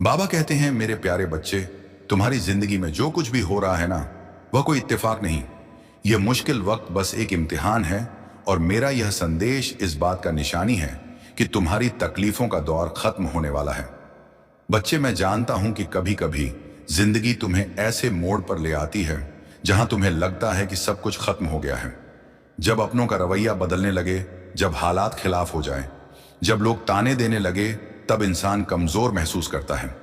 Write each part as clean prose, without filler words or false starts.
बाबा कहते हैं, मेरे प्यारे बच्चे, तुम्हारी जिंदगी में जो कुछ भी हो रहा है ना, वह कोई इत्तेफाक नहीं। यह मुश्किल वक्त बस एक इम्तिहान है। और मेरा यह संदेश इस बात का निशानी है कि तुम्हारी तकलीफों का दौर खत्म होने वाला है। बच्चे, मैं जानता हूं कि कभी कभी जिंदगी तुम्हें ऐसे मोड़ पर ले आती है जहां तुम्हें लगता है कि सब कुछ खत्म हो गया है। जब अपनों का रवैया बदलने लगे, जब हालात खिलाफ हो जाए, जब लोग ताने देने लगे, तब इंसान कमजोर महसूस करता है।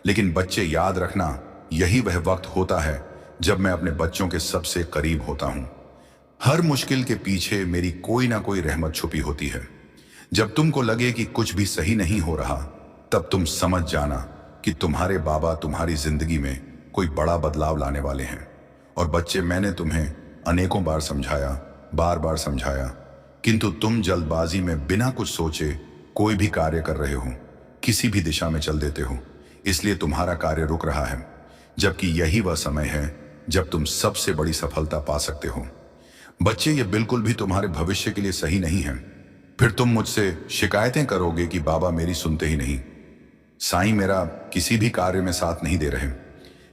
लेकिन बच्चे, याद रखना, यही वह वक्त होता है जब मैं अपने बच्चों के सबसे करीब होता हूं। हर मुश्किल के पीछे मेरी कोई ना कोई रहमत छुपी होती है। जब तुमको लगे कि कुछ भी सही नहीं हो रहा, तब तुम समझ जाना कि तुम्हारे बाबा तुम्हारी जिंदगी में कोई बड़ा बदलाव लाने वाले हैं। और बच्चे, मैंने तुम्हें अनेकों बार समझाया, बार बार समझाया, किंतु तुम जल्दबाजी में बिना कुछ सोचे कोई भी कार्य कर रहे हो, किसी भी दिशा में चल देते हो। इसलिए तुम्हारा कार्य रुक रहा है, जबकि यही वह समय है जब तुम सबसे बड़ी सफलता पा सकते हो। बच्चे, ये बिल्कुल भी तुम्हारे भविष्य के लिए सही नहीं है। फिर तुम मुझसे शिकायतें करोगे कि बाबा मेरी सुनते ही नहीं, साईं मेरा किसी भी कार्य में साथ नहीं दे रहे।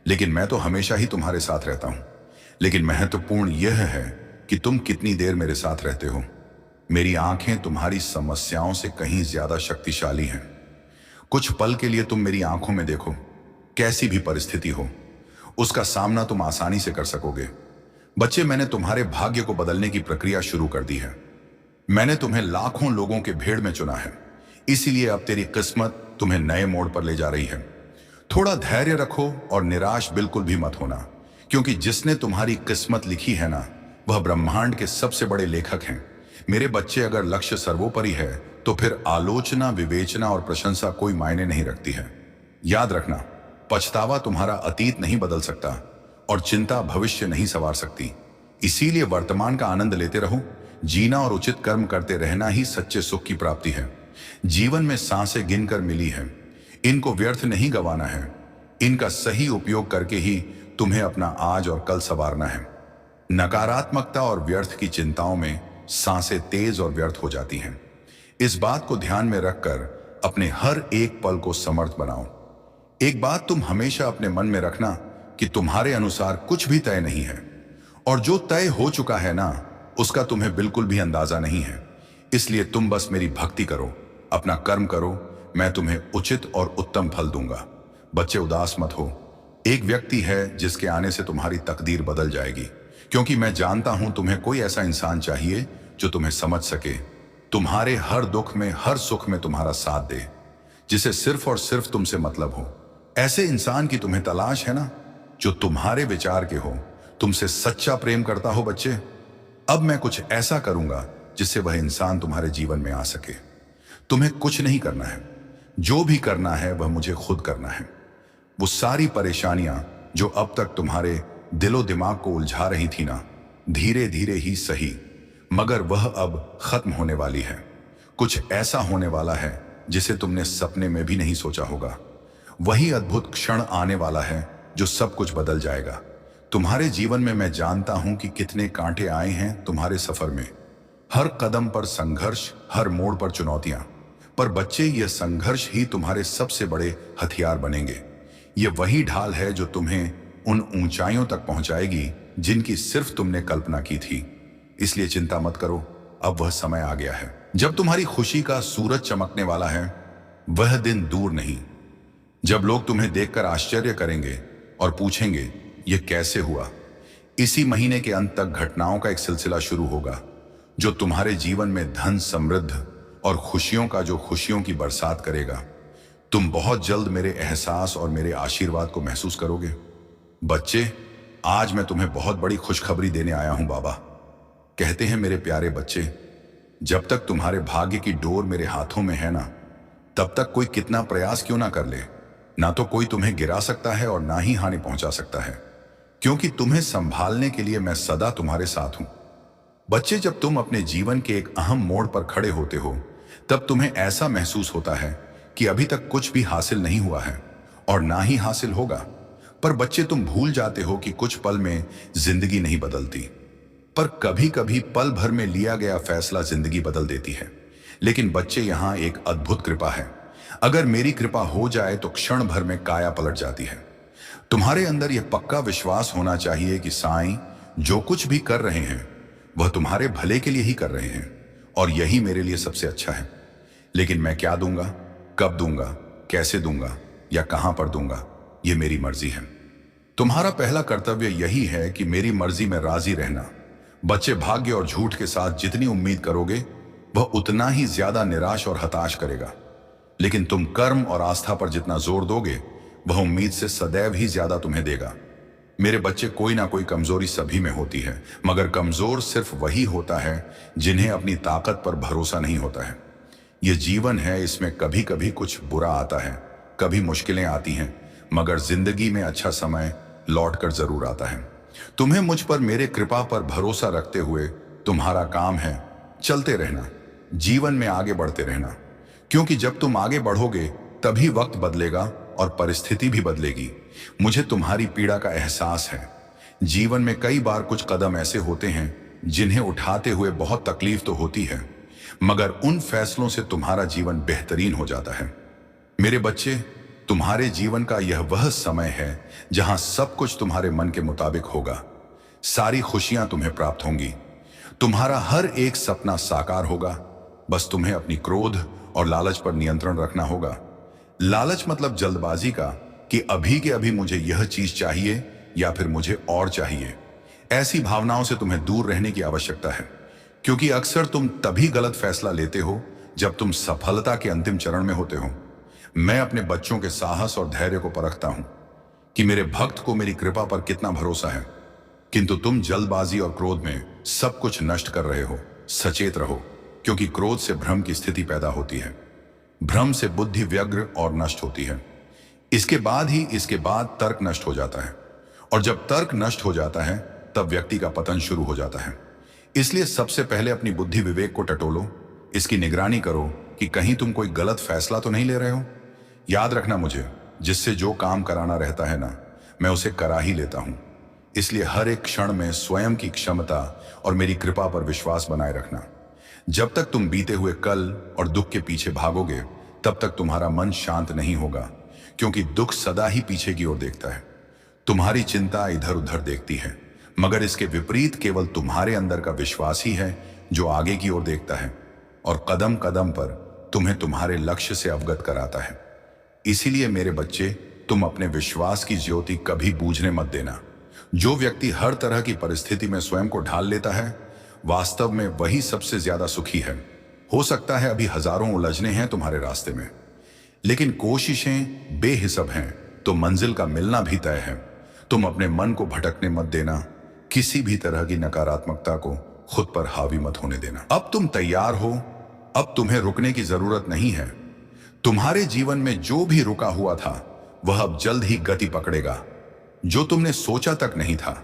लेकिन मैं तो हमेशा ही तुम्हारे साथ रहता हूं। लेकिन महत्वपूर्ण यह है कि तुम कितनी देर मेरे साथ रहते हो। मेरी आंखें तुम्हारी समस्याओं से कहीं ज्यादा शक्तिशाली हैं। कुछ पल के लिए तुम मेरी आंखों में देखो, कैसी भी परिस्थिति हो, उसका सामना तुम आसानी से कर सकोगे। बच्चे, मैंने तुम्हारे भाग्य को बदलने की प्रक्रिया शुरू कर दी है। मैंने तुम्हें लाखों लोगों के भीड़ में चुना है, इसीलिए अब तेरी किस्मत तुम्हें नए मोड़ पर ले जा रही है। थोड़ा धैर्य रखो और निराश बिल्कुल भी मत होना, क्योंकि जिसने तुम्हारी किस्मत लिखी है ना, वह ब्रह्मांड के सबसे बड़े लेखक हैं। मेरे बच्चे, अगर लक्ष्य सर्वोपरि है तो फिर आलोचना, विवेचना और प्रशंसा कोई मायने नहीं रखती है। याद रखना, पछतावा तुम्हारा अतीत नहीं बदल सकता और चिंता भविष्य नहीं संवार सकती। इसीलिए वर्तमान का आनंद लेते रहो। जीना और उचित कर्म करते रहना ही सच्चे सुख की प्राप्ति है। जीवन में सांसें गिनकर मिली है, इनको व्यर्थ नहीं गंवाना है। इनका सही उपयोग करके ही तुम्हें अपना आज और कल संवारना है। नकारात्मकता और व्यर्थ की चिंताओं में सांसें तेज और व्यर्थ हो जाती हैं। इस बात को ध्यान में रखकर अपने हर एक पल को समर्थ बनाओ। एक बात तुम हमेशा अपने मन में रखना कि तुम्हारे अनुसार कुछ भी तय नहीं है, और जो तय हो चुका है ना, उसका तुम्हें बिल्कुल भी अंदाजा नहीं है। इसलिए तुम बस मेरी भक्ति करो, अपना कर्म करो, मैं तुम्हें उचित और उत्तम फल दूंगा। बच्चे, उदास मत हो। एक व्यक्ति है जिसके आने से तुम्हारी तकदीर बदल जाएगी, क्योंकि मैं जानता हूं तुम्हें कोई ऐसा इंसान चाहिए जो तुम्हें समझ सके, तुम्हारे हर दुख में, हर सुख में तुम्हारा साथ दे, जिसे सिर्फ और सिर्फ तुमसे मतलब हो। ऐसे इंसान की तुम्हें तलाश है ना, जो तुम्हारे विचार के हो, तुमसे सच्चा प्रेम करता हो। बच्चे, अब मैं कुछ ऐसा करूंगा जिससे वह इंसान तुम्हारे जीवन में आ सके। तुम्हें कुछ नहीं करना है, जो भी करना है वह मुझे खुद करना है। वो सारी परेशानियां जो अब तक तुम्हारे दिलो दिमाग को उलझा रही थी ना, धीरे धीरे ही सही, मगर वह अब खत्म होने वाली है। कुछ ऐसा होने वाला है जिसे तुमने सपने में भी नहीं सोचा होगा। वही अद्भुत क्षण आने वाला है जो सब कुछ बदल जाएगा। तुम्हारे जीवन में मैं जानता हूं कि कितने कांटे आए हैं तुम्हारे सफर में। हर कदम पर संघर्ष, हर मोड़ पर चुनौतियां। पर बच्चे, यह संघर्ष ही तुम्हारे सबसे बड़े हथियार बनेंगे। यह वही ढाल है जो तुम्हें उन ऊंचाइयों तक पहुंचाएगी जिनकी सिर्फ तुमने कल्पना की थी। इसलिए चिंता मत करो, अब वह समय आ गया है जब तुम्हारी खुशी का सूरज चमकने वाला है। वह दिन दूर नहीं जब लोग तुम्हें देखकर आश्चर्य करेंगे और पूछेंगे, यह कैसे हुआ। इसी महीने के अंत तक घटनाओं का एक सिलसिला शुरू होगा जो तुम्हारे जीवन में धन, समृद्ध और खुशियों का जो खुशियों की बरसात करेगा। तुम बहुत जल्द मेरे एहसास और मेरे आशीर्वाद को महसूस करोगे। बच्चे, आज मैं तुम्हें बहुत बड़ी खुशखबरी देने आया हूं। बाबा कहते हैं, मेरे प्यारे बच्चे, जब तक तुम्हारे भाग्य की डोर मेरे हाथों में है ना, तब तक कोई कितना प्रयास क्यों ना कर ले, ना तो कोई तुम्हें गिरा सकता है और ना ही हानि पहुंचा सकता है, क्योंकि तुम्हें संभालने के लिए मैं सदा तुम्हारे साथ हूं। बच्चे, जब तुम अपने जीवन के एक अहम मोड़ पर खड़े होते हो, तब तुम्हें ऐसा महसूस होता है कि अभी तक कुछ भी हासिल नहीं हुआ है और ना ही हासिल होगा। पर बच्चे, तुम भूल जाते हो कि कुछ पल में जिंदगी नहीं बदलती, पर कभी कभी पल भर में लिया गया फैसला जिंदगी बदल देती है। लेकिन बच्चे, यहां एक अद्भुत कृपा है। अगर मेरी कृपा हो जाए तो क्षण भर में काया पलट जाती है। तुम्हारे अंदर यह पक्का विश्वास होना चाहिए कि साईं जो कुछ भी कर रहे हैं वह तुम्हारे भले के लिए ही कर रहे हैं और यही मेरे लिए सबसे अच्छा है। लेकिन मैं क्या दूंगा, कब दूंगा, कैसे दूंगा या कहां पर दूंगा, यह मेरी मर्जी है। तुम्हारा पहला कर्तव्य यही है कि मेरी मर्जी में राजी रहना। बच्चे भाग्य और झूठ के साथ जितनी उम्मीद करोगे वह उतना ही ज्यादा निराश और हताश करेगा। लेकिन तुम कर्म और आस्था पर जितना जोर दोगे वह उम्मीद से सदैव ही ज्यादा तुम्हें देगा। मेरे बच्चे, कोई ना कोई कमजोरी सभी में होती है, मगर कमजोर सिर्फ वही होता है जिन्हें अपनी ताकत पर भरोसा नहीं होता है। यह जीवन है, इसमें कभी कभी कुछ बुरा आता है, कभी मुश्किलें आती हैं, मगर जिंदगी में अच्छा समय लौट कर जरूर आता है। तुम्हें मुझ पर, मेरे कृपा पर भरोसा रखते हुए तुम्हारा काम है चलते रहना, जीवन में आगे बढ़ते रहना। क्योंकि जब तुम आगे बढ़ोगे तभी वक्त बदलेगा और परिस्थिति भी बदलेगी। मुझे तुम्हारी पीड़ा का एहसास है। जीवन में कई बार कुछ कदम ऐसे होते हैं जिन्हें उठाते हुए बहुत तकलीफ तो होती है, मगर उन फैसलों से तुम्हारा जीवन बेहतरीन हो जाता है। मेरे बच्चे, तुम्हारे जीवन का यह वह समय है जहां सब कुछ तुम्हारे मन के मुताबिक होगा। सारी खुशियां तुम्हें प्राप्त होंगी, तुम्हारा हर एक सपना साकार होगा। बस तुम्हें अपनी क्रोध और लालच पर नियंत्रण रखना होगा। लालच मतलब जल्दबाजी का, कि अभी के अभी मुझे यह चीज चाहिए या फिर मुझे और चाहिए। ऐसी भावनाओं से तुम्हें दूर रहने की आवश्यकता है, क्योंकि अक्सर तुम तभी गलत फैसला लेते हो जब तुम सफलता के अंतिम चरण में होते हो। मैं अपने बच्चों के साहस और धैर्य को परखता हूं कि मेरे भक्त को मेरी कृपा पर कितना भरोसा है, किंतु तुम जल्दबाजी और क्रोध में सब कुछ नष्ट कर रहे हो। सचेत रहो, क्योंकि क्रोध से भ्रम की स्थिति पैदा होती है। भ्रम से बुद्धि व्यग्र और नष्ट होती है। इसके बाद तर्क नष्ट हो जाता है, और जब तर्क नष्ट हो जाता है तब व्यक्ति का पतन शुरू हो जाता है। इसलिए सबसे पहले अपनी बुद्धि विवेक को टटोलो, इसकी निगरानी करो कि कहीं तुम कोई गलत फैसला तो नहीं ले रहे हो। याद रखना, मुझे जिससे जो काम कराना रहता है ना, मैं उसे करा ही लेता हूं। इसलिए हर एक क्षण में स्वयं की क्षमता और मेरी कृपा पर विश्वास बनाए रखना। जब तक तुम बीते हुए कल और दुख के पीछे भागोगे तब तक तुम्हारा मन शांत नहीं होगा, क्योंकि दुख सदा ही पीछे की ओर देखता है। तुम्हारी चिंता इधर उधर देखती है, मगर इसके विपरीत केवल तुम्हारे अंदर का विश्वास ही है जो आगे की ओर देखता है और कदम कदम पर तुम्हें तुम्हारे लक्ष्य से अवगत कराता है। इसीलिए मेरे बच्चे, तुम अपने विश्वास की ज्योति कभी बूझने मत देना। जो व्यक्ति हर तरह की परिस्थिति में स्वयं को ढाल लेता है, वास्तव में वही सबसे ज्यादा सुखी है। हो सकता है अभी हजारों उलझने हैं तुम्हारे रास्ते में, लेकिन कोशिशें बेहिसाब हैं तो मंजिल का मिलना भी तय है। तुम अपने मन को भटकने मत देना, किसी भी तरह की नकारात्मकता को खुद पर हावी मत होने देना। अब तुम तैयार हो, अब तुम्हें रुकने की जरूरत नहीं है। तुम्हारे जीवन में जो भी रुका हुआ था वह अब जल्द ही गति पकड़ेगा। जो तुमने सोचा तक नहीं था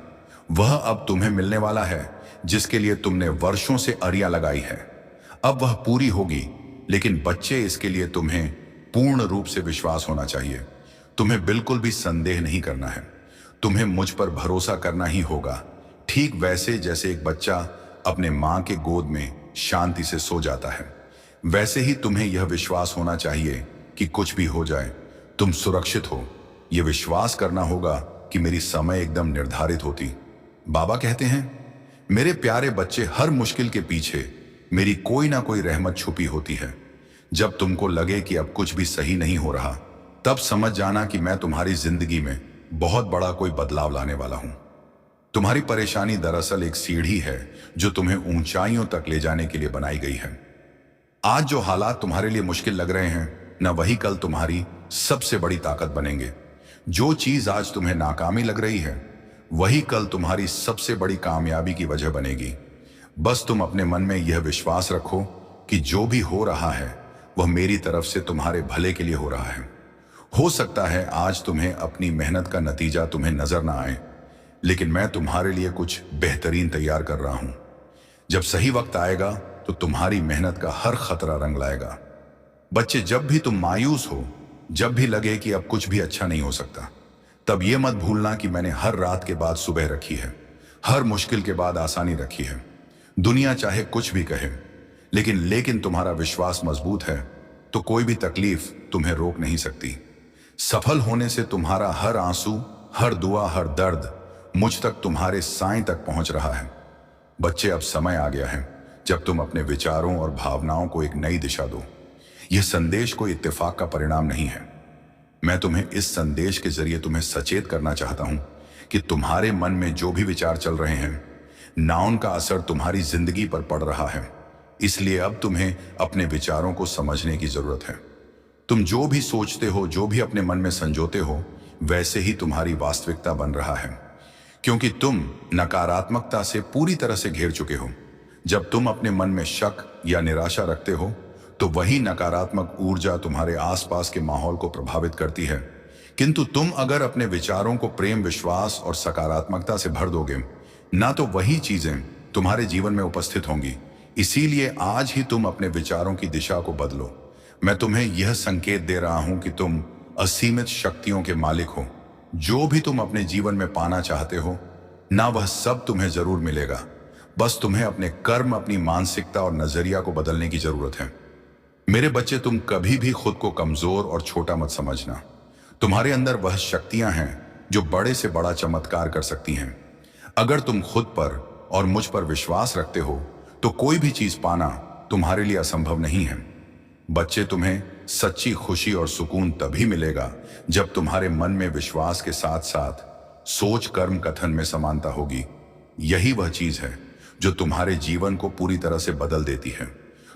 वह अब तुम्हें मिलने वाला है। जिसके लिए तुमने वर्षों से अरियां लगाई है, अब वह पूरी होगी। लेकिन बच्चे, इसके लिए तुम्हें पूर्ण रूप से विश्वास होना चाहिए। तुम्हें बिल्कुल भी संदेह नहीं करना है। तुम्हें मुझ पर भरोसा करना ही होगा, ठीक वैसे जैसे एक बच्चा अपने मां के गोद में शांति से सो जाता है। वैसे ही तुम्हें यह विश्वास होना चाहिए कि कुछ भी हो जाए तुम सुरक्षित हो। यह विश्वास करना होगा कि मेरी समय एकदम निर्धारित होती। बाबा कहते हैं, मेरे प्यारे बच्चे, हर मुश्किल के पीछे मेरी कोई ना कोई रहमत छुपी होती है। जब तुमको लगे कि अब कुछ भी सही नहीं हो रहा, तब समझ जाना कि मैं तुम्हारी जिंदगी में बहुत बड़ा कोई बदलाव लाने वाला हूं। तुम्हारी परेशानी दरअसल एक सीढ़ी है जो तुम्हें ऊंचाइयों तक ले जाने के लिए बनाई गई है। आज जो हालात तुम्हारे लिए मुश्किल लग रहे हैं, न वही कल तुम्हारी सबसे बड़ी ताकत बनेंगे। जो चीज आज तुम्हें नाकामी लग रही है, वही कल तुम्हारी सबसे बड़ी कामयाबी की वजह बनेगी। बस तुम अपने मन में यह विश्वास रखो कि जो भी हो रहा है वह मेरी तरफ से तुम्हारे भले के लिए हो रहा है। हो सकता है आज तुम्हें अपनी मेहनत का नतीजा तुम्हें नजर ना आए, लेकिन मैं तुम्हारे लिए कुछ बेहतरीन तैयार कर रहा हूं। जब सही वक्त आएगा तो तुम्हारी मेहनत का हर खतरा रंग लाएगा। बच्चे, जब भी तुम मायूस हो, जब भी लगे कि अब कुछ भी अच्छा नहीं हो सकता, तब यह मत भूलना कि मैंने हर रात के बाद सुबह रखी है, हर मुश्किल के बाद आसानी रखी है। दुनिया चाहे कुछ भी कहे, लेकिन तुम्हारा विश्वास मजबूत है तो कोई भी तकलीफ तुम्हें रोक नहीं सकती। सफल होने से तुम्हारा हर आंसू, हर दुआ, हर दर्द मुझ तक, तुम्हारे साईं तक पहुंच रहा है। बच्चे, अब समय आ गया है जब तुम अपने विचारों और भावनाओं को एक नई दिशा दो। यह संदेश कोई इत्तेफाक का परिणाम नहीं है। मैं तुम्हें इस संदेश के जरिए तुम्हें सचेत करना चाहता हूं कि तुम्हारे मन में जो भी विचार चल रहे हैं ना, उनका असर तुम्हारी जिंदगी पर पड़ रहा है। इसलिए अब तुम्हें अपने विचारों को समझने की जरूरत है। तुम जो भी सोचते हो, जो भी अपने मन में संजोते हो, वैसे ही तुम्हारी वास्तविकता बन रहा है, क्योंकि तुम नकारात्मकता से पूरी तरह से घिर चुके हो। जब तुम अपने मन में शक या निराशा रखते हो तो वही नकारात्मक ऊर्जा तुम्हारे आसपास के माहौल को प्रभावित करती है। किंतु तुम अगर अपने विचारों को प्रेम, विश्वास और सकारात्मकता से भर दोगे ना, तो वही चीजें तुम्हारे जीवन में उपस्थित होंगी। इसीलिए आज ही तुम अपने विचारों की दिशा को बदलो। मैं तुम्हें यह संकेत दे रहा हूं कि तुम असीमित शक्तियों के मालिक हो। जो भी तुम अपने जीवन में पाना चाहते हो ना, वह सब तुम्हें जरूर मिलेगा। बस तुम्हें अपने कर्म, अपनी मानसिकता और नजरिया को बदलने की जरूरत है। मेरे बच्चे, तुम कभी भी खुद को कमजोर और छोटा मत समझना। तुम्हारे अंदर वह शक्तियां हैं जो बड़े से बड़ा चमत्कार कर सकती हैं। अगर तुम खुद पर और मुझ पर विश्वास रखते हो तो कोई भी चीज पाना तुम्हारे लिए असंभव नहीं है। बच्चे, तुम्हें सच्ची खुशी और सुकून तभी मिलेगा जब तुम्हारे मन में विश्वास के साथ साथ सोच, कर्म, कथन में समानता होगी। यही वह चीज है जो तुम्हारे जीवन को पूरी तरह से बदल देती है।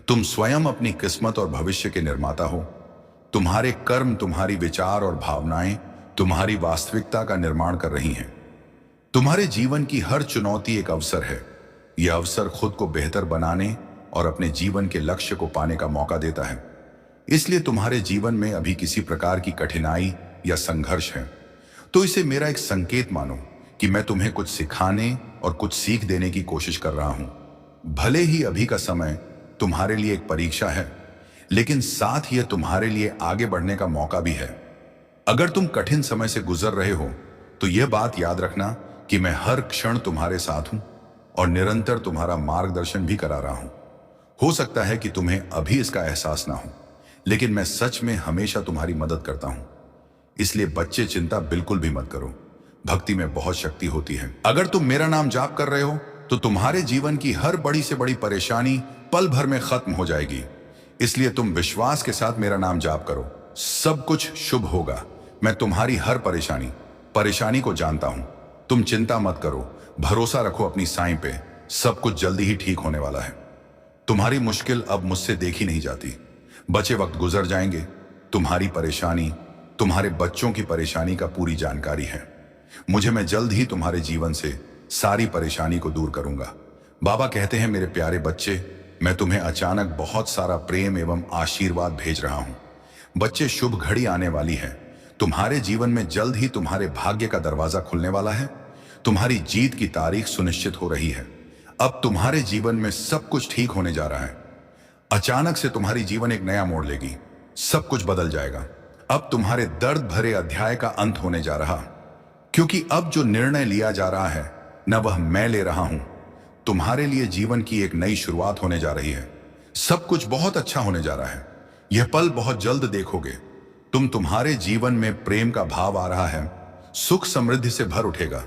तुम स्वयं अपनी किस्मत और भविष्य के निर्माता हो। तुम्हारे कर्म, तुम्हारी विचार और भावनाएं तुम्हारी वास्तविकता का निर्माण कर रही हैं। तुम्हारे जीवन की हर चुनौती एक अवसर है। यह अवसर खुद को बेहतर बनाने और अपने जीवन के लक्ष्य को पाने का मौका देता है। इसलिए तुम्हारे जीवन में अभी किसी प्रकार की कठिनाई या संघर्ष है तो इसे मेरा एक संकेत मानो कि मैं तुम्हें कुछ सिखाने और कुछ सीख देने की कोशिश कर रहा हूं। भले ही अभी का समय तुम्हारे लिए एक परीक्षा है, लेकिन साथ ही यह तुम्हारे लिए आगे बढ़ने का मौका भी है। अगर तुम कठिन समय से गुजर रहे हो तो यह बात याद रखना कि मैं हर क्षण तुम्हारे साथ हूं और निरंतर तुम्हारा मार्गदर्शन भी करा रहा हूं। हो सकता है कि तुम्हें अभी इसका एहसास ना हो, लेकिन मैं सच में हमेशा तुम्हारी मदद करता हूं। इसलिए बच्चे, चिंता बिल्कुल भी मत करो। भक्ति में बहुत शक्ति होती है। अगर तुम मेरा नाम जाप कर रहे हो तो तुम्हारे जीवन की हर बड़ी से बड़ी परेशानी पल भर में खत्म हो जाएगी। इसलिए तुम विश्वास के साथ मेरा नाम जाप करो, सब कुछ शुभ होगा। मैं तुम्हारी हर परेशानी को जानता हूं। तुम चिंता मत करो, भरोसा रखो अपनी साईं पे। सब कुछ जल्दी ही ठीक होने वाला है। तुम्हारी मुश्किल अब मुझसे देखी नहीं जाती। बचे वक्त गुजर जाएंगे। तुम्हारी परेशानी, तुम्हारे बच्चों की परेशानी का पूरी जानकारी है मुझे। मैं जल्द ही तुम्हारे जीवन से सारी परेशानी को दूर करूंगा। बाबा कहते हैं, मेरे प्यारे बच्चे, मैं तुम्हें अचानक बहुत सारा प्रेम एवं आशीर्वाद भेज रहा हूं। बच्चे, शुभ घड़ी आने वाली है। तुम्हारे जीवन में जल्द ही तुम्हारे भाग्य का दरवाजा खुलने वाला है। तुम्हारी जीत की तारीख सुनिश्चित हो रही है। अब तुम्हारे जीवन में सब कुछ ठीक होने जा रहा है। अचानक से तुम्हारी जीवन एक नया मोड़ लेगी। सब कुछ बदल जाएगा। अब तुम्हारे दर्द भरे अध्याय का अंत होने जा रहा, क्योंकि अब जो निर्णय लिया जा रहा है न, वह मैं ले रहा हूं। तुम्हारे लिए जीवन की एक नई शुरुआत होने जा रही है। सब कुछ बहुत अच्छा होने जा रहा है। यह पल बहुत जल्द देखोगे। तुम्हारे जीवन में प्रेम का भाव आ रहा है। सुख समृद्धि से भर उठेगा।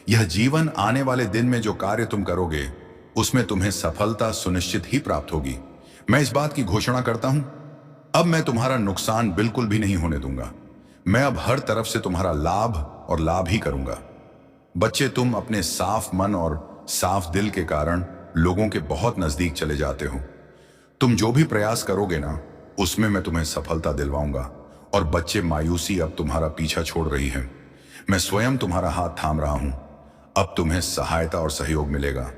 यह जीवन आने वाले दिन में जो कार्य तुम करोगे उसमें तुम्हें सफलता सुनिश्चित ही प्राप्त होगी। मैं इस बात की घोषणा करता हूं, अब मैं तुम्हारा नुकसान बिल्कुल भी नहीं होने दूंगा। मैं अब हर तरफ से तुम्हारा लाभ और लाभ ही करूंगा। बच्चे, तुम अपने साफ मन और साफ दिल के कारण लोगों के बहुत नजदीक चले जाते हो। तुम जो भी प्रयास करोगे ना, उसमें मैं तुम्हें सफलता दिलवाऊंगा। और बच्चे, मायूसी अब तुम्हारा पीछा छोड़ रही है। मैं स्वयं तुम्हारा हाथ थाम रहा हूं। अब तुम्हें सहायता और सहयोग मिलेगा।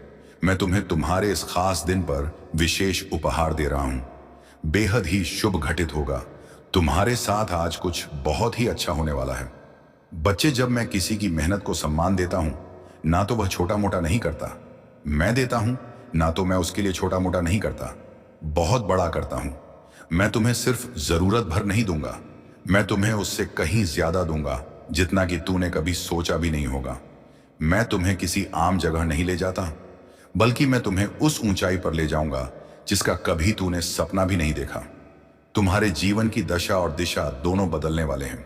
मैं तुम्हें तुम्हारे इस खास दिन पर विशेष उपहार दे रहा हूं। बेहद ही शुभ घटित होगा। तुम्हारे साथ आज कुछ बहुत ही अच्छा होने वाला है। बच्चे, जब मैं किसी की मेहनत को सम्मान देता हूं ना, तो वह छोटा मोटा नहीं करता। मैं देता हूं ना, तो मैं उसके लिए छोटा मोटा नहीं करता, बहुत बड़ा करता हूं। मैं तुम्हें सिर्फ जरूरत भर नहीं दूंगा, मैं तुम्हें उससे कहीं ज्यादा दूंगा जितना कि तूने कभी सोचा भी नहीं होगा। मैं तुम्हें किसी आम जगह नहीं ले जाता, बल्कि मैं तुम्हें उस ऊंचाई पर ले जाऊंगा जिसका कभी तूने सपना भी नहीं देखा। तुम्हारे जीवन की दशा और दिशा दोनों बदलने वाले हैं।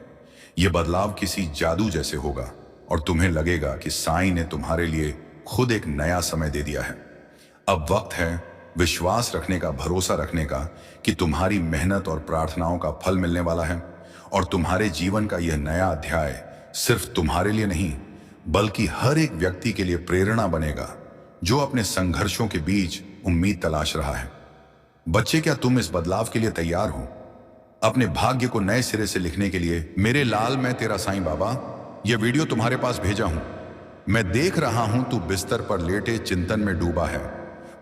यह बदलाव किसी जादू जैसे होगा और तुम्हें लगेगा कि साईं ने तुम्हारे लिए खुद एक नया समय दे दिया है। अब वक्त है विश्वास रखने का, भरोसा रखने का कि तुम्हारी मेहनत और प्रार्थनाओं का फल मिलने वाला है और तुम्हारे जीवन का यह नया अध्याय सिर्फ तुम्हारे लिए नहीं बल्कि हर एक व्यक्ति के लिए प्रेरणा बनेगा जो अपने संघर्षों के बीच उम्मीद तलाश रहा है। बच्चे, क्या तुम इस बदलाव के लिए तैयार हो? अपने भाग्य को नए सिरे से लिखने के लिए? मेरे लाल, मैं तेरा साईं बाबा यह वीडियो तुम्हारे पास भेजा हूं। मैं देख रहा हूं तू बिस्तर पर लेटे चिंतन में डूबा है।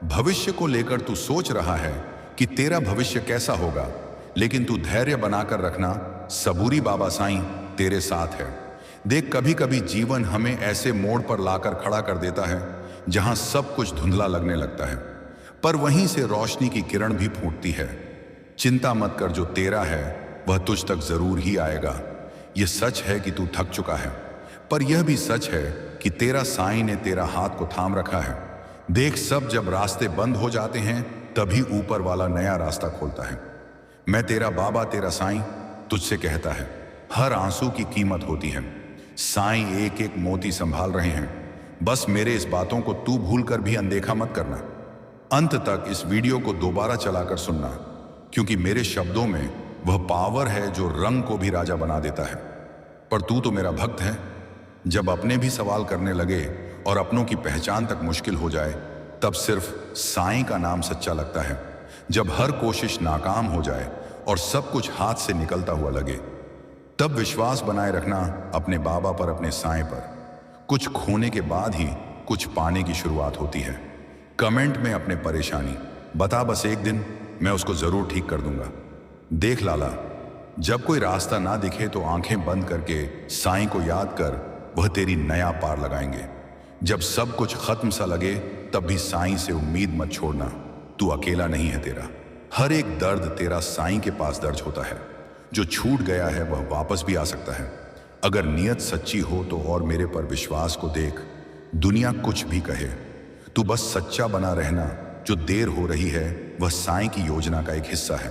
भविष्य को लेकर तू सोच रहा है कि तेरा भविष्य कैसा होगा, लेकिन तू धैर्य बनाकर रखना, सबूरी बाबा साईं तेरे साथ है। देख, कभी कभी जीवन हमें ऐसे मोड़ पर लाकर खड़ा कर देता है जहां सब कुछ धुंधला लगने लगता है, पर वहीं से रोशनी की किरण भी फूटती है। चिंता मत कर, जो तेरा है वह तुझ तक जरूर ही आएगा। यह सच है कि तू थक चुका है, पर यह भी सच है कि तेरा साईं ने तेरा हाथ को थाम रखा है। देख, सब जब रास्ते बंद हो जाते हैं तभी ऊपर वाला नया रास्ता खोलता है। मैं तेरा बाबा, तेरा साईं तुझसे कहता है, हर आंसू की कीमत होती है। साईं एक एक मोती संभाल रहे हैं। बस मेरे इस बातों को तू भूलकर भी अनदेखा मत करना। अंत तक इस वीडियो को दोबारा चलाकर सुनना, क्योंकि मेरे शब्दों में वह पावर है जो रंग को भी राजा बना देता है। पर तू तो मेरा भक्त है। जब अपने भी सवाल करने लगे और अपनों की पहचान तक मुश्किल हो जाए, तब सिर्फ साईं का नाम सच्चा लगता है। जब हर कोशिश नाकाम हो जाए और सब कुछ हाथ से निकलता हुआ लगे, तब विश्वास बनाए रखना अपने बाबा पर, अपने साईं पर। कुछ खोने के बाद ही कुछ पाने की शुरुआत होती है। कमेंट में अपने परेशानी बता, बस एक दिन मैं उसको जरूर ठीक कर दूंगा। देख लाला, जब कोई रास्ता ना दिखे तो आंखें बंद करके साईं को याद कर, वह तेरी नया पार लगाएंगे। जब सब कुछ खत्म सा लगे तब भी साईं से उम्मीद मत छोड़ना। तू अकेला नहीं है। तेरा हर एक दर्द तेरा साईं के पास दर्ज होता है। जो छूट गया है वह वापस भी आ सकता है, अगर नीयत सच्ची हो तो। और मेरे पर विश्वास को देख, दुनिया कुछ भी कहे, तू बस सच्चा बना रहना। जो देर हो रही है वह साईं की योजना का एक हिस्सा है।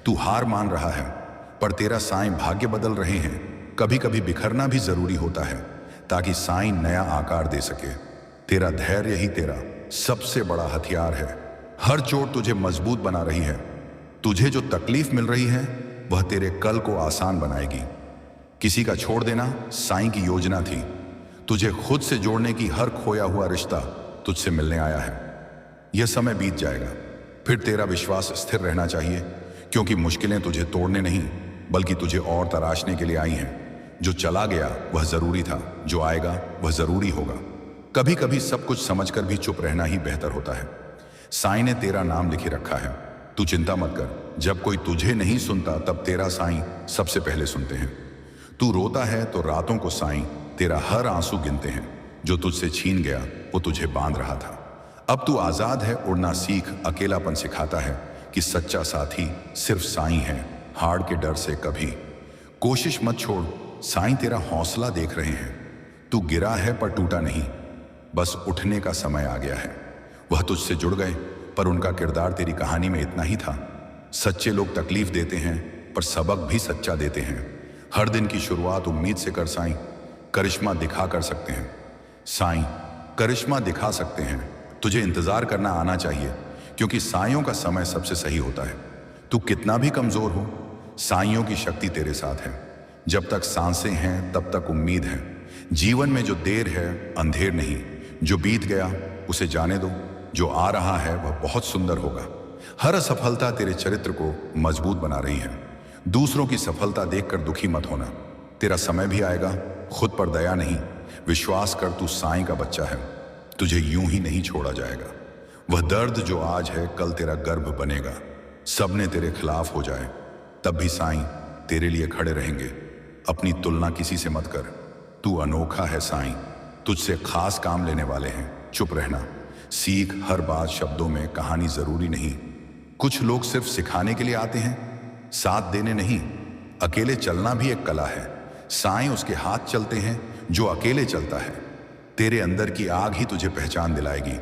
तू हार मान रहा है, पर तेरा साईं भाग्य बदल रहे हैं। कभी कभी बिखरना भी जरूरी होता है ताकि साईं नया आकार दे सके। तेरा धैर्य ही तेरा सबसे बड़ा हथियार है। हर चोट तुझे मजबूत बना रही है। तुझे जो तकलीफ मिल रही है वह तेरे कल को आसान बनाएगी। किसी का छोड़ देना साईं की योजना थी। तुझे खुद से जोड़ने की हर खोया हुआ रिश्ता तुझसे मिलने आया है। यह समय बीत जाएगा, फिर तेरा विश्वास स्थिर रहना चाहिए, क्योंकि मुश्किलें तुझे तोड़ने नहीं बल्कि तुझे और तराशने के लिए आई हैं। जो चला गया वह जरूरी था, जो आएगा वह जरूरी होगा। कभी कभी सब कुछ समझकर भी चुप रहना ही बेहतर होता है। साईं ने तेरा नाम लिखे रखा है, तू चिंता मत कर। जब कोई तुझे नहीं सुनता तब तेरा साईं सबसे पहले सुनते हैं। तू रोता है तो रातों को साईं तेरा हर आंसू गिनते हैं। जो तुझसे छीन गया वो तुझे बांध रहा था। अब तू आजाद है, उड़ना सीख। अकेलापन सिखाता है कि सच्चा साथी सिर्फ साईं है। हार के डर से कभी कोशिश मत छोड़, साईं तेरा हौसला देख रहे हैं। तू गिरा है पर टूटा नहीं, बस उठने का समय आ गया है। वह तुझसे जुड़ गए, पर उनका किरदार तेरी कहानी में इतना ही था। सच्चे लोग तकलीफ देते हैं पर सबक भी सच्चा देते हैं। हर दिन की शुरुआत उम्मीद से कर। साईं करिश्मा दिखा कर सकते हैं। साईं करिश्मा दिखा सकते हैं। तुझे इंतजार करना आना चाहिए, क्योंकि साइयों का समय सबसे सही होता है। तू कितना भी कमजोर हो, साइयों की शक्ति तेरे साथ है। जब तक सांसें हैं तब तक उम्मीद है। जीवन में जो देर है अंधेर नहीं। जो बीत गया उसे जाने दो, जो आ रहा है वह बहुत सुंदर होगा। हर असफलता तेरे चरित्र को मजबूत बना रही है। दूसरों की सफलता देखकर दुखी मत होना, तेरा समय भी आएगा। खुद पर दया नहीं, विश्वास कर, तू साईं का बच्चा है। तुझे यूं ही नहीं छोड़ा जाएगा। वह दर्द जो आज है कल तेरा गर्भ बनेगा। सबने तेरे खिलाफ हो जाए तब भी साईं तेरे लिए खड़े रहेंगे। अपनी तुलना किसी से मत कर, तू अनोखा है। साईं तुझसे खास काम लेने वाले हैं। चुप रहना सीख। हर बात शब्दों में कहानी जरूरी नहीं। कुछ लोग सिर्फ सिखाने के लिए आते हैं, साथ देने नहीं। अकेले चलना भी एक कला है। साईं उसके हाथ चलते हैं जो अकेले चलता है। तेरे अंदर की आग ही तुझे पहचान दिलाएगी।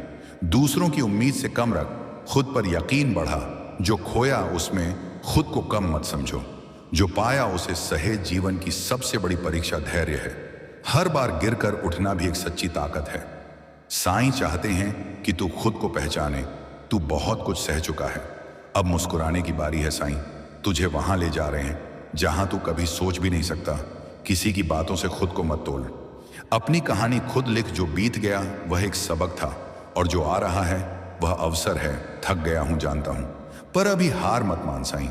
दूसरों की उम्मीद से कम रख, खुद पर यकीन बढ़ा। जो खोया उसमें खुद को कम मत समझो। जो पाया उसे सहेज जीवन की सबसे बड़ी परीक्षा धैर्य है। हर बार गिरकर उठना भी एक सच्ची ताकत है। साईं चाहते हैं कि तू खुद को पहचाने। तू बहुत कुछ सह चुका है, अब मुस्कुराने की बारी है। साईं तुझे वहां ले जा रहे हैं जहां तू कभी सोच भी नहीं सकता। किसी की बातों से खुद को मत तोल। अपनी कहानी खुद लिख। जो बीत गया वह एक सबक था, और जो आ रहा है वह अवसर है। थक गया हूं जानता हूं, पर अभी हार मत मान साईं।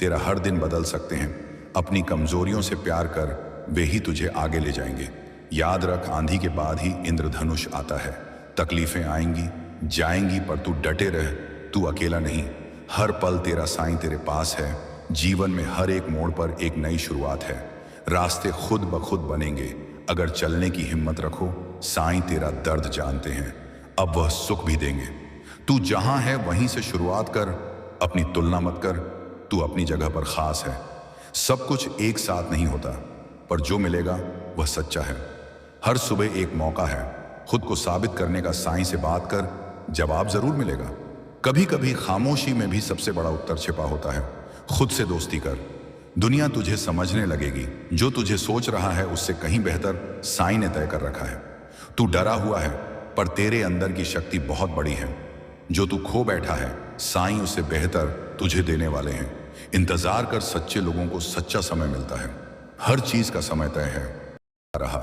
तेरा हर दिन बदल सकते हैं। अपनी कमजोरियों से प्यार कर, वे ही तुझे आगे ले जाएंगे। याद रख, आंधी के बाद ही इंद्रधनुष आता है। तकलीफें आएंगी जाएंगी, पर तू डटे रह। तू अकेला नहीं, हर पल तेरा साईं तेरे पास है। जीवन में हर एक मोड़ पर एक नई शुरुआत है। रास्ते खुद ब खुद बनेंगे अगर चलने की हिम्मत रखो। साईं तेरा दर्द जानते हैं, अब वह सुख भी देंगे। तू जहां है वहीं से शुरुआत कर, अपनी तुलना मत कर। तू अपनी जगह पर खास है। सब कुछ एक साथ नहीं होता, पर जो मिलेगा वह सच्चा है। हर सुबह एक मौका है खुद को साबित करने का। साईं से बात कर, जवाब जरूर मिलेगा। कभी कभी खामोशी में भी सबसे बड़ा उत्तर छिपा होता है। खुद से दोस्ती कर, दुनिया तुझे समझने लगेगी। जो तुझे सोच रहा है उससे कहीं बेहतर साईं ने तय कर रखा है। तू डरा हुआ है, पर तेरे अंदर की शक्ति बहुत बड़ी है। जो तू खो बैठा है, साईं उससे बेहतर तुझे देने वाले हैं। इंतजार कर, सच्चे लोगों को सच्चा समय मिलता है। हर चीज का समय तय है। रहा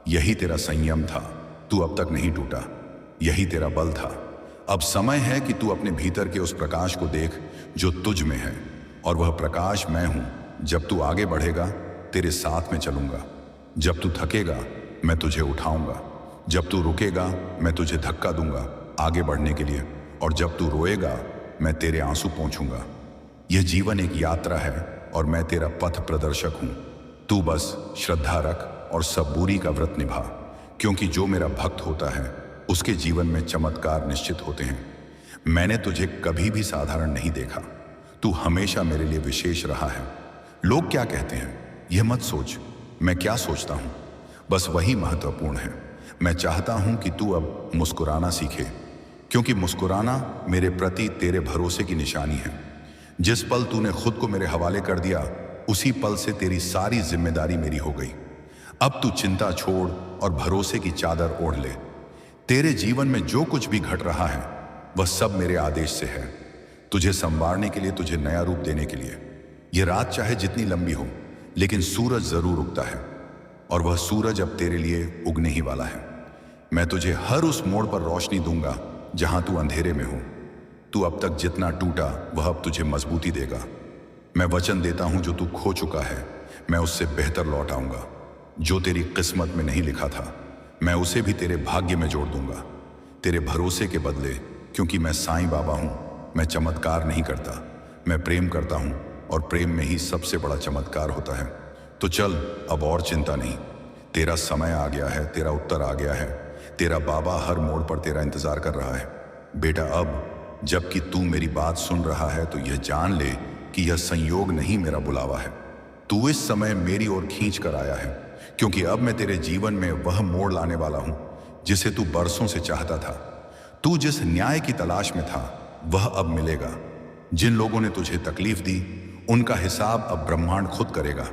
यही तेरा संयम था, तू अब तक नहीं टूटा। यही तेरा बल था। अब समय है कि तू अपने भीतर के उस प्रकाश को देख जो तुझ में है, और वह प्रकाश मैं हूं। जब तू आगे बढ़ेगा तेरे साथ में चलूंगा। जब तू थकेगा मैं तुझे उठाऊंगा। जब तू रुकेगा मैं तुझे धक्का दूंगा आगे बढ़ने के लिए, और जब तू रोएगा मैं तेरे आंसू पोंछूंगा। यह जीवन एक यात्रा है और मैं तेरा पथ प्रदर्शक हूं। तू बस श्रद्धा रख और सबूरी का व्रत निभा, क्योंकि जो मेरा भक्त होता है उसके जीवन में चमत्कार निश्चित होते हैं। मैंने तुझे कभी भी साधारण नहीं देखा। तू हमेशा मेरे लिए विशेष रहा है। लोग क्या कहते हैं यह मत सोच, मैं क्या सोचता हूं बस वही महत्वपूर्ण है। मैं चाहता हूं कि तू अब मुस्कुराना सीखे, क्योंकि मुस्कुराना मेरे प्रति तेरे भरोसे की निशानी है। जिस पल तूने खुद को मेरे हवाले कर दिया, उसी पल से तेरी सारी जिम्मेदारी मेरी हो गई। अब तू चिंता छोड़ और भरोसे की चादर ओढ़ ले। तेरे जीवन में जो कुछ भी घट रहा है वह सब मेरे आदेश से है। तुझे संवारने के लिए, तुझे नया रूप देने के लिए। यह रात चाहे जितनी लंबी हो, लेकिन सूरज जरूर उगता है, और वह सूरज अब तेरे लिए उगने ही वाला है। मैं तुझे हर उस मोड़ पर रोशनी दूंगा जहां तू अंधेरे में हो। तू अब तक जितना टूटा वह अब तुझे मजबूती देगा। मैं वचन देता हूं, जो तू खो चुका है मैं उससे बेहतर लौट आऊंगा। जो तेरी किस्मत में नहीं लिखा था मैं उसे भी तेरे भाग्य में जोड़ दूंगा, तेरे भरोसे के बदले। क्योंकि मैं साईं बाबा हूं। मैं चमत्कार नहीं करता, मैं प्रेम करता हूं, और प्रेम में ही सबसे बड़ा चमत्कार होता है। तो चल, अब और चिंता नहीं। तेरा समय आ गया है, तेरा उत्तर आ गया है। तेरा बाबा हर मोड़ पर तेरा इंतजार कर रहा है। बेटा, अब जबकि तू मेरी बात सुन रहा है तो यह जान ले कि यह संयोग नहीं, मेरा बुलावा है। तू इस समय मेरी ओर खींच कर आया है, क्योंकि अब मैं तेरे जीवन में वह मोड़ लाने वाला हूं जिसे तू बरसों से चाहता था। तू जिस न्याय की तलाश में था वह अब मिलेगा। जिन लोगों ने तुझे तकलीफ दी उनका हिसाब अब ब्रह्मांड खुद करेगा,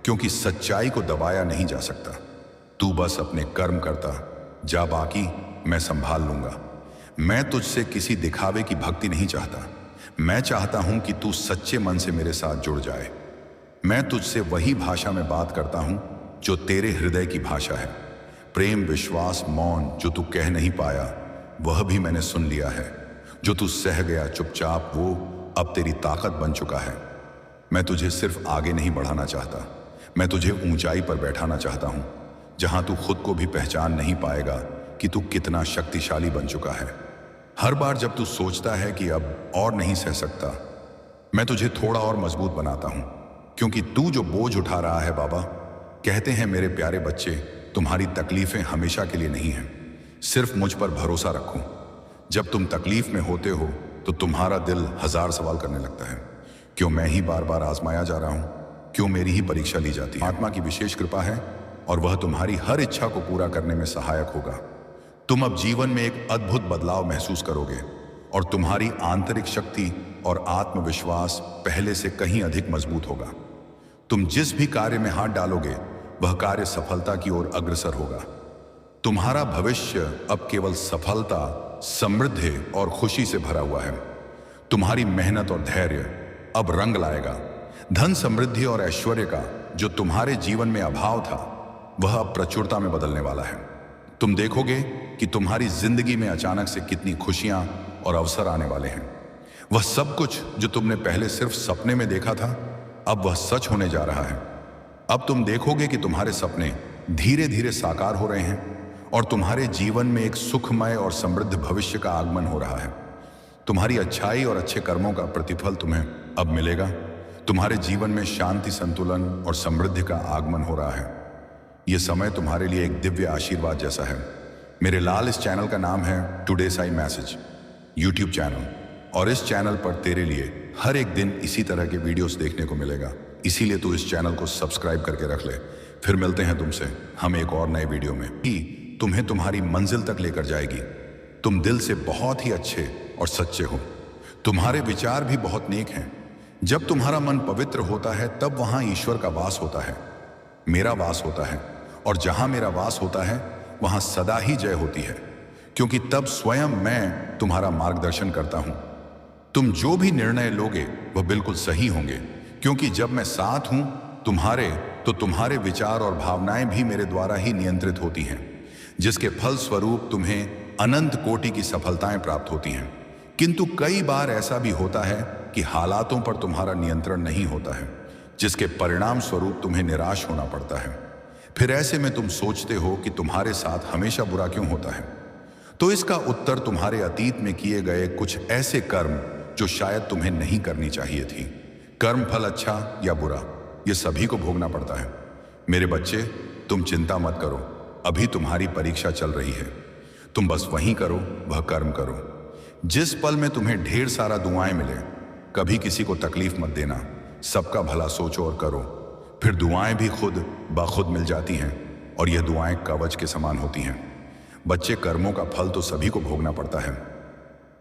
क्योंकि सच्चाई को दबाया नहीं जा सकता। तू बस अपने कर्म करता जा, बाकी मैं संभाल लूंगा। मैं तुझसे किसी दिखावे की भक्ति नहीं चाहता। मैं चाहता हूं कि तू सच्चे मन से मेरे साथ जुड़ जाए। मैं तुझसे वही भाषा में बात करता हूं जो तेरे हृदय की भाषा है। प्रेम, विश्वास, मौन जो तू कह नहीं पाया वह भी मैंने सुन लिया है। जो तू सह गया चुपचाप वो अब तेरी ताकत बन चुका है। मैं तुझे सिर्फ आगे नहीं बढ़ाना चाहता, मैं तुझे ऊंचाई पर बैठाना चाहता हूं, जहां तू खुद को भी पहचान नहीं पाएगा कि तू कितना शक्तिशाली बन चुका है। हर बार जब तू सोचता है कि अब और नहीं सह सकता, मैं तुझे थोड़ा और मजबूत बनाता हूं, क्योंकि तू जो बोझ उठा रहा है, बाबा कहते हैं मेरे प्यारे बच्चे, तुम्हारी तकलीफें हमेशा के लिए नहीं हैं। सिर्फ मुझ पर भरोसा रखो। जब तुम तकलीफ में होते हो तो तुम्हारा दिल हजार सवाल करने लगता है। क्यों मैं ही बार बार आजमाया जा रहा हूं? क्यों मेरी ही परीक्षा ली जाती है? आत्मा की विशेष कृपा है और वह तुम्हारी हर इच्छा को पूरा करने में सहायक होगा। तुम अब जीवन में एक अद्भुत बदलाव महसूस करोगे और तुम्हारी आंतरिक शक्ति और आत्मविश्वास पहले से कहीं अधिक मजबूत होगा। तुम जिस भी कार्य में हाथ डालोगे वह कार्य सफलता की ओर अग्रसर होगा। तुम्हारा भविष्य अब केवल सफलता, समृद्धि और खुशी से भरा हुआ है। तुम्हारी मेहनत और धैर्य अब रंग लाएगा। धन, समृद्धि और ऐश्वर्य का जो तुम्हारे जीवन में अभाव था वह अब प्रचुरता में बदलने वाला है। तुम देखोगे कि तुम्हारी जिंदगी में अचानक से कितनी खुशियां और अवसर आने वाले हैं। वह सब कुछ जो तुमने पहले सिर्फ सपने में देखा था अब वह सच होने जा रहा है। अब तुम देखोगे कि तुम्हारे सपने धीरे धीरे साकार हो रहे हैं और तुम्हारे जीवन में एक सुखमय और समृद्ध भविष्य का आगमन हो रहा है। तुम्हारी अच्छाई और अच्छे कर्मों का प्रतिफल तुम्हें अब मिलेगा। तुम्हारे जीवन में शांति, संतुलन और समृद्धि का आगमन हो रहा है। यह समय तुम्हारे लिए एक दिव्य आशीर्वाद जैसा है। मेरे लाल, इस चैनल का नाम है today Sai message YouTube channel, और इस चैनल पर तेरे लिए हर एक दिन इसी तरह के वीडियोस देखने को मिलेगा। इसीलिए तू इस चैनल को सब्सक्राइब करके रख ले। फिर मिलते हैं तुमसे हम एक और नए वीडियो में ही तुम्हें तुम्हारी मंजिल तक लेकर जाएगी। तुम दिल से बहुत ही अच्छे और सच्चे हो। तुम्हारे विचार भी बहुत नेक हैं। जब तुम्हारा मन पवित्र होता है तब वहां ईश्वर का वास होता है, मेरा वास होता है, और जहां मेरा वास होता है वहां सदा ही जय होती है, क्योंकि तब स्वयं मैं तुम्हारा मार्गदर्शन करता हूं। तुम जो भी निर्णय लोगे वह बिल्कुल सही होंगे, क्योंकि जब मैं साथ हूं तुम्हारे, तो तुम्हारे विचार और भावनाएं भी मेरे द्वारा ही नियंत्रित होती हैं, जिसके फल स्वरूप तुम्हें अनंत कोटि की सफलताएं प्राप्त होती हैं। किंतु कई बार ऐसा भी होता है कि हालातों पर तुम्हारा नियंत्रण नहीं होता है, जिसके परिणाम स्वरूप तुम्हें निराश होना पड़ता है। फिर ऐसे में तुम सोचते हो कि तुम्हारे साथ हमेशा बुरा क्यों होता है। तो इसका उत्तर तुम्हारे अतीत में किए गए कुछ ऐसे कर्म जो शायद तुम्हें नहीं करनी चाहिए थी। कर्म फल अच्छा या बुरा, यह सभी को भोगना पड़ता है। मेरे बच्चे, तुम चिंता मत करो, अभी तुम्हारी परीक्षा चल रही है। तुम बस वही करो, वह कर्म करो। जिस पल में तुम्हें ढेर सारा दुआएं मिले, कभी किसी को तकलीफ मत देना। सबका भला सोचो और करो। फिर दुआएं भी खुद ब खुद मिल जाती हैं, और यह दुआएं कवच के समान होती हैं। बच्चे, कर्मों का फल तो सभी को भोगना पड़ता है।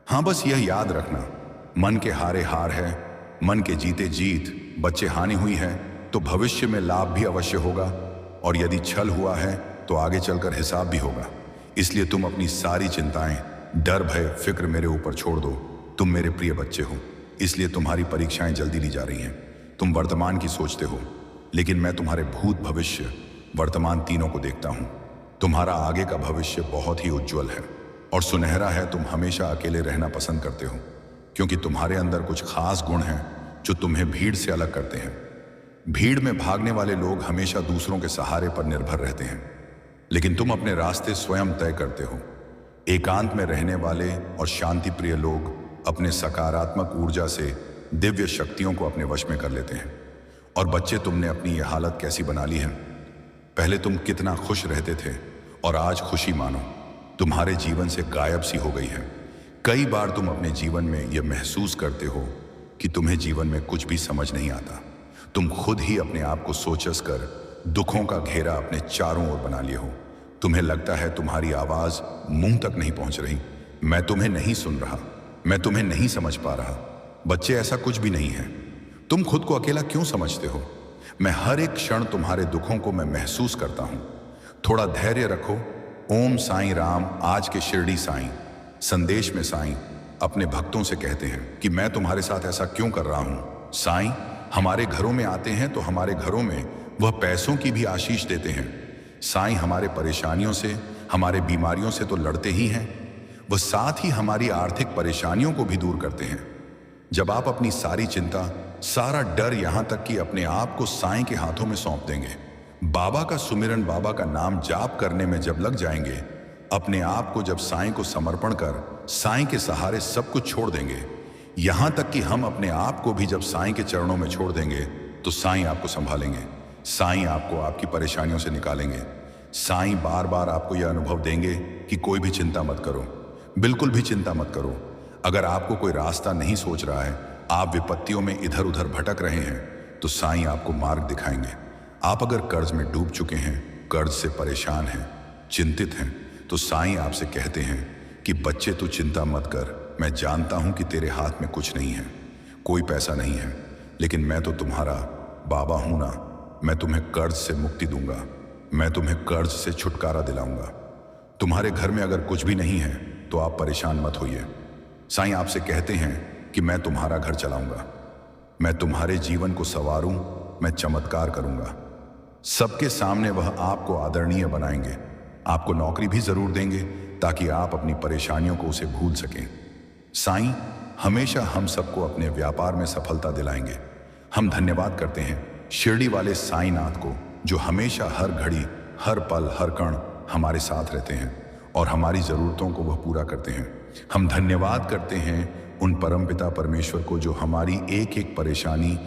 हाँ, बस यह याद रखना, मन के हारे हार है, मन के जीते जीत। बच्चे, हानि हुई है तो भविष्य में लाभ भी अवश्य होगा, और यदि छल हुआ है तो आगे चलकर हिसाब भी होगा। इसलिए तुम अपनी सारी चिंताएं, डर, भय, फिक्र मेरे ऊपर छोड़ दो। तुम मेरे प्रिय बच्चे हो, इसलिए तुम्हारी परीक्षाएं जल्दी ली जा रही हैं। तुम वर्तमान की सोचते हो, लेकिन मैं तुम्हारे भूत, भविष्य, वर्तमान तीनों को देखता हूं। तुम्हारा आगे का भविष्य बहुत ही उज्जवल है और सुनहरा है। तुम हमेशा अकेले रहना पसंद करते हो, क्योंकि तुम्हारे अंदर कुछ खास गुण हैं जो तुम्हें भीड़ से अलग करते हैं। भीड़ में भागने वाले लोग हमेशा दूसरों के सहारे पर निर्भर रहते हैं, लेकिन तुम अपने रास्ते स्वयं तय करते हो। एकांत में रहने वाले और शांति प्रिय लोग अपने सकारात्मक ऊर्जा से दिव्य शक्तियों को अपने वश में कर लेते हैं। और बच्चे, तुमने अपनी यह हालत कैसी बना ली है। पहले तुम कितना खुश रहते थे और आज खुशी मानो तुम्हारे जीवन से गायब सी हो गई है। कई बार तुम अपने जीवन में यह महसूस करते हो कि तुम्हें जीवन में कुछ भी समझ नहीं आता। तुम खुद ही अपने आप को सोचस कर दुखों का घेरा अपने चारों ओर बना लिए हो। तुम्हें लगता है तुम्हारी आवाज मुंह तक नहीं पहुंच रही। मैं तुम्हें नहीं सुन रहा, मैं तुम्हें नहीं समझ पा रहा। बच्चे, ऐसा कुछ भी नहीं है। तुम खुद को अकेला क्यों समझते हो। मैं हर एक क्षण तुम्हारे दुखों को मैं महसूस करता हूं। थोड़ा धैर्य रखो। ओम साईं राम। आज के शिरडी साईं संदेश में साईं अपने भक्तों से कहते हैं कि मैं तुम्हारे साथ ऐसा क्यों कर रहा हूं। साईं हमारे घरों में आते हैं तो हमारे घरों में वह पैसों की भी आशीष देते हैं। साईं हमारे परेशानियों से, हमारे बीमारियों से तो लड़ते ही हैं, वह साथ ही हमारी आर्थिक परेशानियों को भी दूर करते हैं। जब आप अपनी सारी चिंता, सारा डर, यहां तक कि अपने आप को साईं के हाथों में सौंप देंगे, बाबा का सुमिरन, बाबा का नाम जाप करने में जब लग जाएंगे, अपने आप को जब साईं को समर्पण कर साईं के सहारे सब कुछ छोड़ देंगे, यहां तक कि हम अपने आप को भी जब साईं के चरणों में छोड़ देंगे, तो साईं आपको संभालेंगे। साईं आपको आपकी परेशानियों से निकालेंगे। साईं बार बार आपको यह अनुभव देंगे कि कोई भी चिंता मत करो, बिल्कुल भी चिंता मत करो। अगर आपको कोई रास्ता नहीं सोच रहा है, आप विपत्तियों में इधर उधर भटक रहे हैं, तो साईं आपको मार्ग दिखाएंगे। आप अगर कर्ज में डूब चुके हैं, कर्ज से परेशान हैं, चिंतित हैं, तो साईं आपसे कहते हैं कि बच्चे, तू चिंता मत कर, मैं जानता हूं कि तेरे हाथ में कुछ नहीं है। कोई पैसा नहीं है, लेकिन मैं तो तुम्हारा बाबा हूं ना। मैं तुम्हें कर्ज से मुक्ति दूंगा, मैं तुम्हें कर्ज से छुटकारा दिलाऊंगा। तुम्हारे घर में अगर कुछ भी नहीं है तो आप परेशान मत होइए। साईं आपसे कहते हैं कि मैं तुम्हारा घर चलाऊंगा, मैं तुम्हारे जीवन को संवारूं, मैं चमत्कार करूंगा। सबके सामने वह आपको आदरणीय बनाएंगे, आपको नौकरी भी जरूर देंगे ताकि आप अपनी परेशानियों को उसे भूल सकें। साईं हमेशा हम सबको अपने व्यापार में सफलता दिलाएंगे। हम धन्यवाद करते हैं शिरडी वाले साईनाथ को, जो हमेशा हर घड़ी, हर पल, हर कण हमारे साथ रहते हैं और हमारी ज़रूरतों को वह पूरा करते हैं। हम धन्यवाद करते हैं उन परमपिता परमेश्वर को, जो हमारी एक एक परेशानी